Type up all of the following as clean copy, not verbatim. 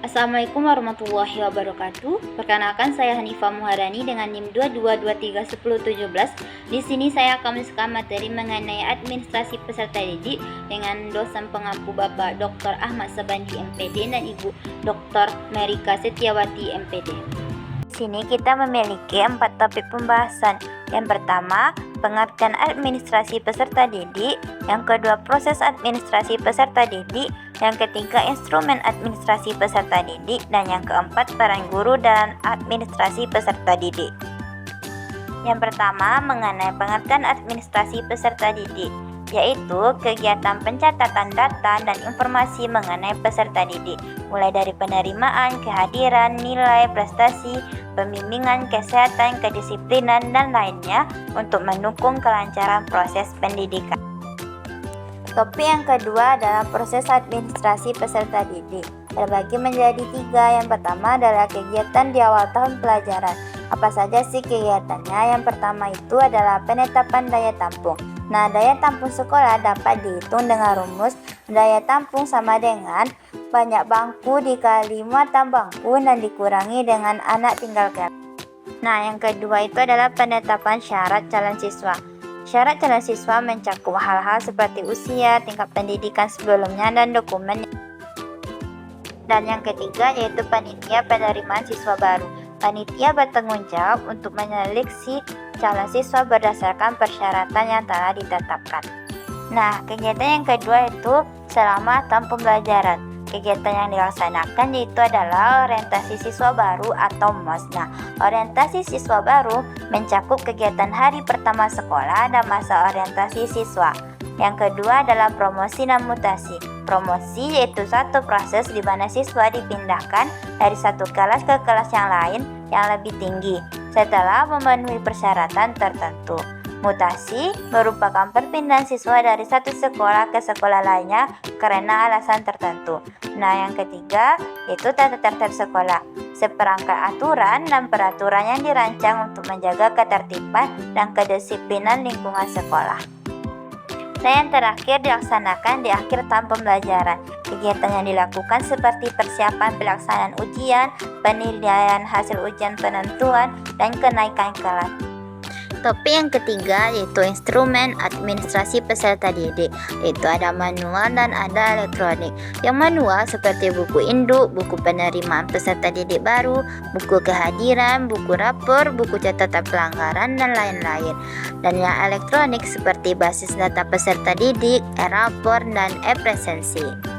Assalamualaikum warahmatullahi wabarakatuh. Perkenalkan, saya Hanifah Muharani dengan NIM 22231017. Di sini saya akan menyusun materi mengenai administrasi peserta didik dengan dosen pengampu Bapak Dr. Ahmad Sabandi MPD dan Ibu Dr. Merika Setiawati MPD. Di sini kita memiliki 4 topik pembahasan. Yang pertama, pengertian administrasi peserta didik. Yang kedua, proses administrasi peserta didik. Yang ketiga, instrumen administrasi peserta didik. Dan yang keempat, peran guru dalam administrasi peserta didik. Yang pertama, mengenai pengertian administrasi peserta didik, yaitu kegiatan pencatatan data dan informasi mengenai peserta didik, mulai dari penerimaan, kehadiran, nilai, prestasi, pembimbingan, kesehatan, kedisiplinan, dan lainnya untuk mendukung kelancaran proses pendidikan. Topik yang kedua adalah proses administrasi peserta didik. Terbagi menjadi 3. Yang pertama adalah kegiatan di awal tahun pelajaran. Apa saja sih kegiatannya? Yang pertama itu adalah penetapan daya tampung. Nah, daya tampung sekolah dapat dihitung dengan rumus daya tampung sama dengan banyak bangku dikali muatan bangku dan dikurangi dengan anak tinggal kelas. Nah, yang kedua itu adalah penetapan syarat calon siswa. Syarat calon siswa mencakup hal-hal seperti usia, tingkat pendidikan sebelumnya, dan dokumen. Dan yang ketiga yaitu panitia penerimaan siswa baru. Panitia bertanggung jawab untuk menyeleksi calon siswa berdasarkan persyaratan yang telah ditetapkan. Nah, kegiatan yang kedua itu selama tahun pembelajaran. Kegiatan yang dilaksanakan yaitu adalah orientasi siswa baru atau MOS. Nah, orientasi siswa baru mencakup kegiatan hari pertama sekolah dan masa orientasi siswa. Yang kedua adalah promosi dan mutasi. Promosi yaitu satu proses di mana siswa dipindahkan dari satu kelas ke kelas yang lain yang lebih tinggi setelah memenuhi persyaratan tertentu. Mutasi merupakan perpindahan siswa dari satu sekolah ke sekolah lainnya karena alasan tertentu. Nah, yang ketiga yaitu tata tertib sekolah. Seperangkat aturan dan peraturan yang dirancang untuk menjaga ketertiban dan kedisiplinan lingkungan sekolah. Dan yang terakhir dilaksanakan di akhir tahun pembelajaran. Kegiatan yang dilakukan seperti persiapan pelaksanaan ujian, penilaian hasil ujian penentuan, dan kenaikan kelas. Topik yang ketiga yaitu instrumen administrasi peserta didik, yaitu ada manual dan ada elektronik. Yang manual seperti buku induk, buku penerimaan peserta didik baru, buku kehadiran, buku rapor, buku catatan pelanggaran, dan lain-lain. Dan yang elektronik seperti basis data peserta didik, e-rapor, dan e-presensi.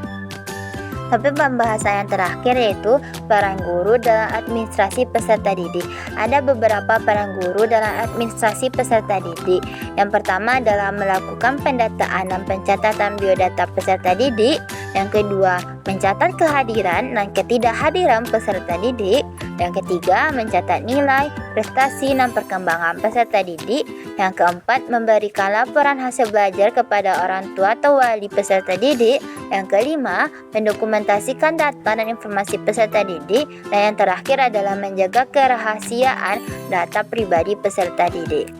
Tapi pembahasan yang terakhir yaitu peran guru dalam administrasi peserta didik. Ada beberapa peran guru dalam administrasi peserta didik. Yang pertama adalah melakukan pendataan dan pencatatan biodata peserta didik. Yang kedua, mencatat kehadiran dan ketidakhadiran peserta didik. Yang ketiga, mencatat nilai, prestasi, dan perkembangan peserta didik. Yang keempat, memberikan laporan hasil belajar kepada orang tua atau wali peserta didik. Yang kelima, mendokumentasikan data dan informasi peserta didik. Dan yang terakhir adalah menjaga kerahasiaan data pribadi peserta didik.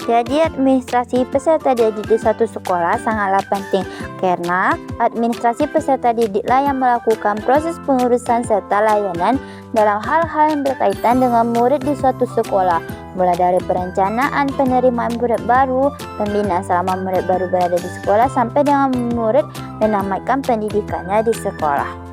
Jadi administrasi peserta didik di satu sekolah sangatlah penting karena administrasi peserta didiklah yang melakukan proses pengurusan serta layanan dalam hal-hal yang berkaitan dengan murid di suatu sekolah, mulai dari perencanaan penerimaan murid baru, pembinaan selama murid baru berada di sekolah, sampai dengan murid menamatkan pendidikannya di sekolah.